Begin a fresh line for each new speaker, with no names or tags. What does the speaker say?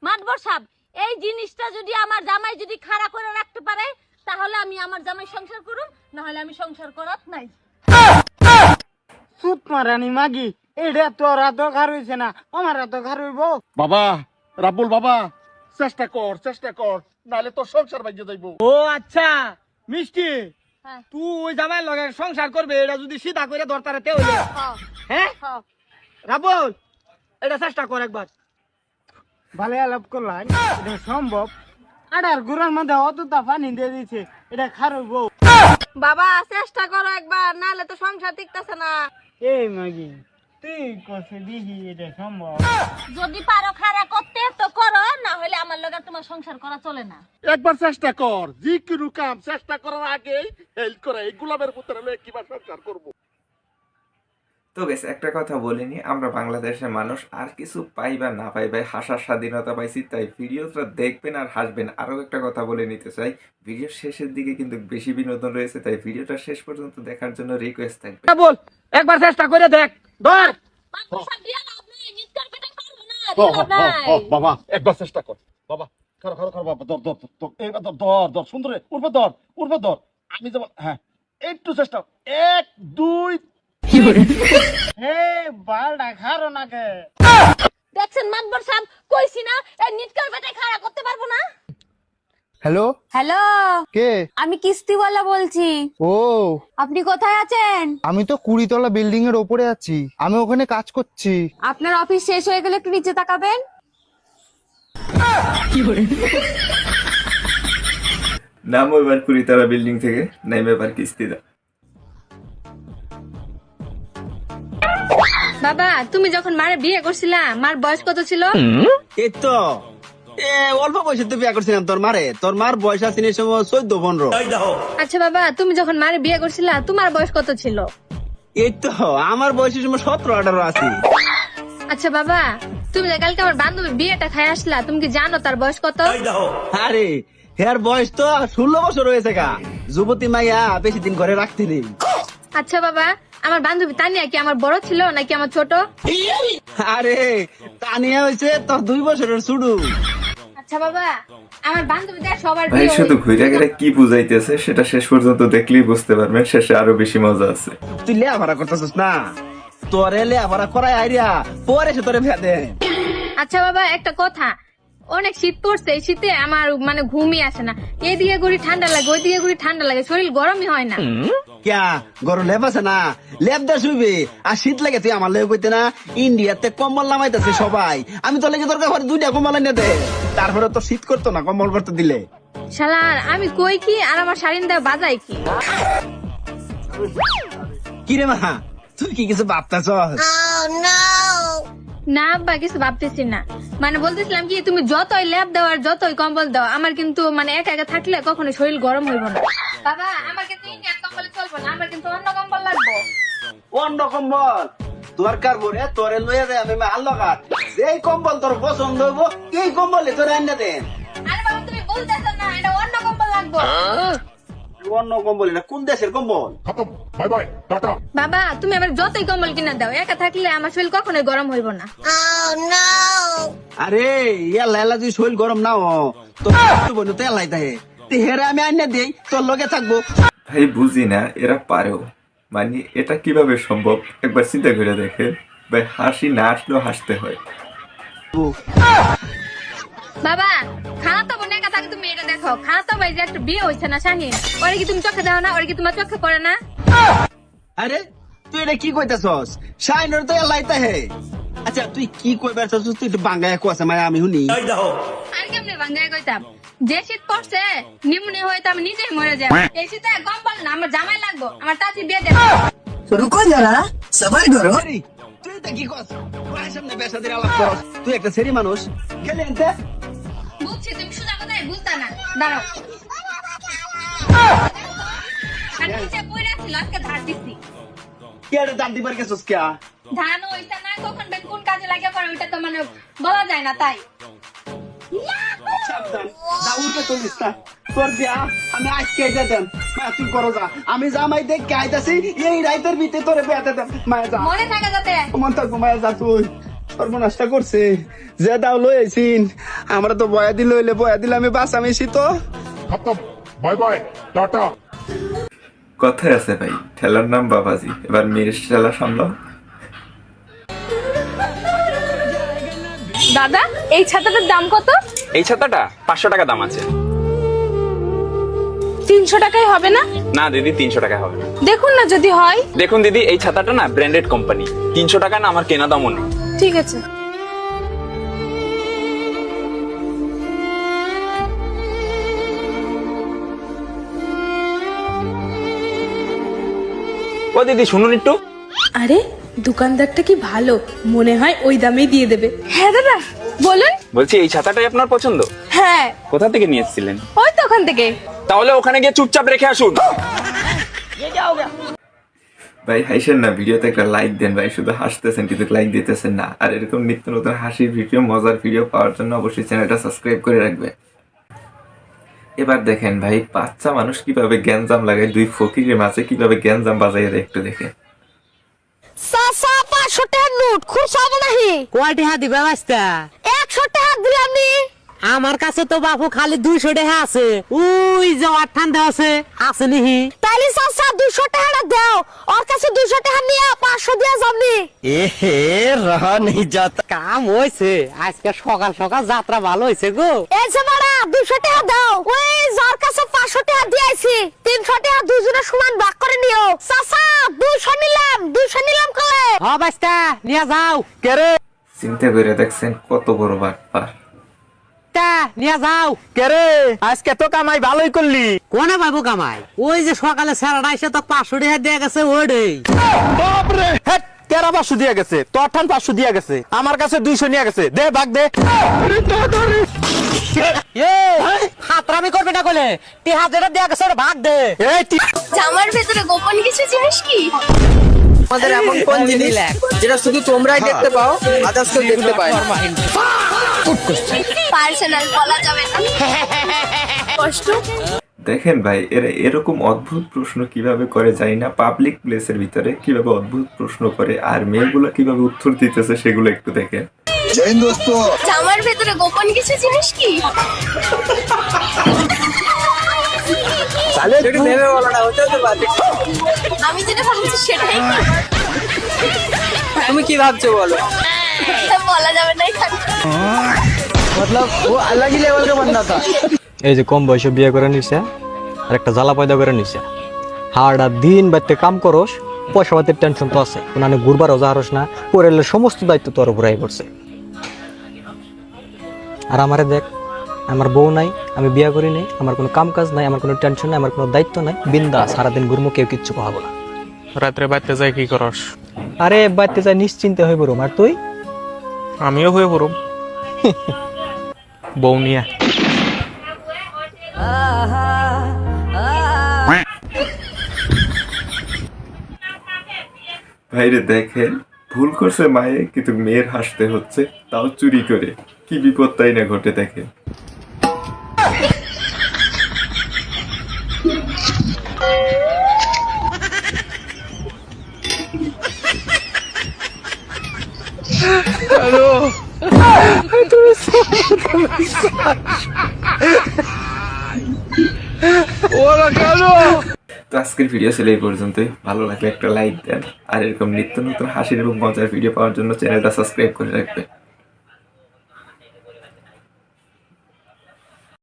মাতবর সাহেব, এই জিনিসটা যদি আমার জামাই যদি খাড়া করে রাখতে পারে তাহলে আমি আমার জামাই সংসার করুম, না হলে আমি সংসার করাত নাই।
সুত মারানি মাগি, এটা তোর এত ঘর হইছে না, আমার এত ঘর হইব।
বাবা রাব্বুল বাবা, চেষ্টা কর নাহলে তোর সংসার ভাঙিয়ে যাইবো।
ও আচ্ছা মিষ্টি,
হ্যাঁ।
তুই ওই জামাই লগে সংসার করবে, এটা যদি সিধা করে ধরতারে তে হইলে, হ্যাঁ রাবুল এটা চেষ্টা কর একবার। ভালো আলাপ করলাম, এটা সম্ভব? আডার গুড়ার মধ্যে অতটা পানি দিয়ে দিছে, এটা খারব।
বাবা চেষ্টা করো একবার, নাহলে তো সংসার টিকতেছে না।
এই মাগি তুই কষে দিহি এটা সম্ভব?
যদি পারো খাড়া করতে তো করো, না হলে আমার লগে তোমার সংসার করা চলে না।
একবার চেষ্টা কর, যে কোনো কাম চেষ্টা করার আগেই হেল্প করে। এই গোলামের পুত্র হলে কিভাবে সংসার করবো?
তো বেশ একটা কথা বলিনি, আমরা বাংলাদেশের মানুষ আর কিছু পাই বা না পাই ভাই, হাসার স্বাধীনতা পাইছি, তাই ভিডিওটা দেখবেন আর হাসবেন। আরো একটা কথা বলে নিতে চাই, ভিডিওর শেষের দিকে কিন্তু বেশি বিনোদন রয়েছে, তাই ভিডিওটা শেষ পর্যন্ত দেখার জন্য রিকোয়েস্ট থাকবে।
রাবুল একবার চেষ্টা করে দেখ, ধর।
মাতবর সাহেব দিয়া লাভ নাই, নিস্তার পেটে পারবো না, দিয়া লাভ নাই।
বাবা একবার চেষ্টা কর বাবা, খারো বাবা, ধর সুন্দর উঠবে ধর। আমি যেমন, হ্যাঁ একটু চেষ্টা, 1 2
হে বালটা খারো না কে?
দেখছেন মাতবর সাহেব, কইছি না এই নিস্তার পেটে খাড়া করতে পারবো না।
হ্যালো,
হ্যালো,
কে?
আমি কিস্তিওয়ালা বলছি।
ও,
আপনি কোথায় আছেন?
আমি তো 20 তলা বিল্ডিং এর ওপরে আছি, আমি ওখানে কাজ করছি।
আপনার অফিস শেষ হয়ে গেলে একটু নিচে তাকাবেন।
নামো এবার কুড়িতলা বিল্ডিং থেকে, নাইমে এবার কিস্তি দাও।
বাবা, তুমি যখন মারে বিয়ে করছিলা, মার বয়স কত ছিল?
এই তো অল্প বয়সে তো বিয়ে করছিলাম তোর মার বয়স আছে এই সময় 14-15।
আচ্ছা বাবা, তুমি যখন মারে বিয়ে করছিলা, তোমার বয়স কত ছিল?
এই তো আমার বয়সের সময় 17-18 আছে।
আচ্ছা বাবা, তুমি যে কালকে আমার বান্ধবীর বিয়েটা খাই আসলা, তুমি কি জানো তার বয়স কত?
আরে হের বয়স তো 16 বছর হয়েছে গা। যুবতী মাইয়া বেশি দিন ঘরে রাখতে নেই।
আচ্ছা বাবা, আমার বান্ধবী তানিয়া কি আমার বড় ছিল নাকি আমার ছোট?
আরে তানিয়া হয়েছে তোর 2 বছরের ছুডু।
আচ্ছা বাবা, আমার বান্ধবীদের সবার
ভাই
বিয়ে
শুধু
হয়েছে।
ঘুরে গেলে কি বুঝাইতেছে সেটা শেষ পর্যন্ত দেখলেই বুঝতে পারবেন, শেষে আরো বেশি মজা আছে।
তুই লেয়াভাড়া করতেছিস না, তোরে লেয়াভাড়া করাই আইরিয়া পরে সে তোরে ভেদে।
আচ্ছা বাবা, একটা কথা, অনেক শীত পড়ছে, এই শীতে আমার মানে ঘুমই আসে না। এদিকে ঘুরি ঠান্ডা লাগে, ওইদিকে ঘুরি ঠান্ডা লাগে, শরীর গরমই হয় না।
ক্যা গরম লেপ আছে না, লেপ দা শুইবে। আর শীত লাগে তুই আমার লেপ কইতে না, ইন্ডিয়াতে কম্বল নামাইতেছে সবাই, আমি তো লেগে তোর কাছে 2টা কম্বল এনে দে, তারপরে তো শীত করতো না কম্বল করতে দিলে।
শালার, আমি কই কি আর আমার শাড়িন দেওয়া বাজাই কি?
কিরে মা, তুই কি কিছু ভাবতেছ?
না আব্বা, কিছু ভাবতেছি না, মানে বলতেছিলাম কি, তুমি যতই ল্যাপ দাও আর যতই কম্বল দাও, আমার কিন্তু মানে একা একা থাকলে কখনো শরীর গরম হইব না। বাবা, আমার কিন্তু ইন্ডিয়ান কম্বলে চলবো না, আমার কিন্তু অন্য কম্বল লাগবো।
অন্য কম্বল দরকার পড়ে তোরে লইয়া দে, আমি মাল লাগাত যেই কম্বল তোর পছন্দ হইব এই কম্বলে তোরে এনে দেন।
আরে বাবা, তুমি বলতেছো না, এটা অন্য কম্বল লাগবো।
অন্য কম্বল এটা কোন দেশের কম্বল?
Bye bye tata.
বাবা, তুমি আমার যতই কম্বল কিনা দাও, একা থাকলে আমার শরীর কখনোই গরম হইব না।
আরে ইয়া লাইলা তুই শরীর গরম না ও তো বন্ধু তেল লাইতে হে হেরে আমি আইনা দেই তোর লগে থাকবো।
ভাই বুঝি না এরা পারেও, মানে এটা কিভাবে সম্ভব একবার চিন্তা করে দেখে ভাই, হাসি না আসলেও হাসতে হয়।
বাবা, খানা তো বোন একা থাকে, তুমি এটা দেখো, খানা তো ভাই যে একটা বিয়ে হয়েছে না শাহিন, ওরে কি তুমি চোখে দাও না? ওরে কি তোমার চোখে পড়ে না?
আরে তুই এটা কি কইতাছস? শাইনর তো লাইতে হে। আচ্ছা তুই কি কইবার চাচ্ছিস? তুই একটু বাংলায় কোয়াছে মায়া আমি শুনি।
আর কেমনে বাংলায় কইতাম, যে শীত পড়ছে নিউমোনিয়া হয়তো আমি নিজেই মরে যাব। এই শীতে কম্বল না, আমার জামাই লাগবো, আমার চাচি বিয়ে দেবে।
रुको जरा सबर करो।
আরে, তুই এটা কি কস? ওই সামনে বেসাদের আলাপ করস। তুই একটা সেরি মানুষ গেলে এনতে।
বুঝছি, তুমি সোজা কথাই বুঝতা না, দাঁড়াও। আর নিচে পড়ে ছিল, আজকে ধার দিছি।
কে এটা দাঁত দিবার গেছস কিয়া?
ধান ওইটা না, কখন বেন কোন কাজে লাগে পড়ে ওইটা তো মানে বলা যায় না, তাই।
সাবধান, যা উঠে চলিস না। তোর বিয়া আমি আজকে এটা দেন। মা তুই করো যা, আমি জামাই দেখ কে আইতাছি এই রাইতের ভিতরে তোরে বিয়াতে দেন। মায়া যা,
মনে থাকে যাতে।
মন থাকবো মায়া যা তুই। সর্বনাশটা করছে যে দাও লই আইছিন আমরা তো বয়া দিল হইলে বয়া দিলে আমি বাস আমি তো
বাই বাই টাটা।
কথায় আছে ভাই, ঠেলার নাম বাবাজি, এবার মেয়ের ঠেলা সামলাও।
দাদা এই ছাতাটার দাম কত?
এই ছাতাটা 500 টাকা দাম আছে।
300 টাকায় হবে না?
না দিদি 300 টাকা হবে না।
দেখুন না যদি হয়।
দেখুন দিদি, এই ছাতাটা না ব্র্যান্ডেড কোম্পানি, 300 টাকা না আমার কেনা দামও নেই।
ঠিক আছে।
ও দিদি শুনুন একটু।
আরে দোকানদারটা কি ভালো, মনে হয় ওই দামেই দিয়ে দেবে। হ্যাঁ দাদা বলুন।
বলছি এই ছাতাটাই আপনার পছন্দ?
হ্যাঁ।
কোথা থেকে নিয়ে এসেছিলেন?
ওই তো ওখান থেকে।
তাহলে ওখানে গিয়ে চুপচাপ রেখে আসুন।
ভাই হাসেন না, ভিডিওতে একটা লাইক দেন ভাই, শুধু হাসতেছেন কিন্তু লাইক দিতেছেন না। আর এরকম নিত্য নতুন হাসির ভিডিও, মজার ভিডিও পাওয়ার জন্য অবশ্যই চ্যানেলটা সাবস্ক্রাইব করে রাখবে। এবার দেখেন ভাই, বাচ্চা মানুষ কিভাবে গ্যাঞ্জাম লাগায়, দুই ফকিরের মাঝে কিভাবে গ্যাঞ্জাম বাজাই দেয়, একটু দেখে।
চাচা 500 টাকার নোট খুব চাবো নাহি।
কয় টাকা দিবে বাস্তা?
100 টাকা দিলাম নি।
আমার কাছে তো বাপু খালি 200 টাকা আছে। ওই যে ঠান্ডা আছে নিহি।
তাইলে চাচা 200 টাকাটা দাও, ওর কাছে 200 টাকা নিয়ে 500 দিয়া যাবনি।
এ হে রহা নেই যাতা।
কাম হইছে, আজকে সকাল সকাল যাত্রা ভালো হইছে গো।
এই যে মারা 200 টাকা দাও, ওই যার কাছে 500 টাকা দিয়েছি 300 টাকা দুজনে সমান ভাগ করে নিও। চাচা 200 নিলাম কলে।
হ বাস্তা নিয়ে যাও।
কে রে
চিন্তা করে দেখছেন কত বড় বাটপার।
নিয়ে যাও।
কে রে আজকে তো কামাই ভালোই করলি।
কোনে পাবো কামাই? ওই যে সকালে স্যারটা এসে তো 500 টাকা দিয়ে গেছে ওইটাই।
বাপরে হেট, কেরা 500 দিয়া গেছে? তোর ঠান 500 দিয়া গেছে, আমার কাছে 200 নিয়ে গেছে। দে ভাগ দে।
হাতরামি করবে না কলে, টিহা যেটা দিয়ে গেছে ওটা ভাগ দে।
এই
জামার ভেতরে গোপন কিছু জিনিস কি?
আমাদের এমন কোন জিনিস যেটা শুধু তোমরাই দেখতে পাও, আদার্স কেউ দেখতে পায় না?
পার্সোনাল বলা যাবে না। কষ্ট।
দেখেন ভাই, এরা এরকম অদ্ভুত প্রশ্ন কিভাবে করে জানি না, পাবলিক প্লেসের ভিতরে কিভাবে অদ্ভুত প্রশ্ন করে, আর মেয়েগুলো কিভাবে উত্তর দিতেছে সেগুলো একটু দেখেন।
জামার ভেতরে গোপন কিছু জিনিস কি?
তাহলে
একটু ভেবে বলো না, হতে হতে পারে।
আমি যেটা ভাবছি সেটাই কি?
তুমি কি ভাবছো বলো?
বলা যাবে না।
मतलब वो अलग ही लेवल का बंदा था।
এই যে কম বয়সে বিয়ে করে নিছে আর একটা জ্বালা পয়দা করে নিছে। হাড়া দিন বাড়তে কাম করস, পয়সা পাতির টেনশন তো আছে, কোনো ঘুরবারও যাহারস না, পরের সমস্ত দায়িত্ব তোর উপরে আই পড়ছে। আর আমারে দেখ, আমার বউ নাই, আমি বিয়ে করি নাই, আমার কোনো কাম কাজ নাই, আমার কোনো টেনশন নাই, আমার কোনো দায়িত্ব নাই, বিন্দা সারাদিন ঘুরমো, কেউ কিচ্ছু কহাবো না।
রাত্রে বাইতে যাই কি করস?
আরে বাড়তে যাই নিশ্চিন্তে হয়ে পড়ুম। আর তুই?
আমিও হয়ে পড়ব বউ নিয়ে।
ভাইরে দেখেন, ভুল করছে মায়ে, কিন্তু মেয়ের হাসতে হচ্ছে, তাও চুরি করে। কি বিপদ তাই না ঘটে দেখে। তো আজকের ভিডিও ছিল এই পর্যন্তই। ভালো লাগলে একটা লাইক দেন, আর এরকম নিত্য নতুন হাসির এবং মজার ভিডিও পাওয়ার জন্য চ্যানেলটা সাবস্ক্রাইব করে রাখবে।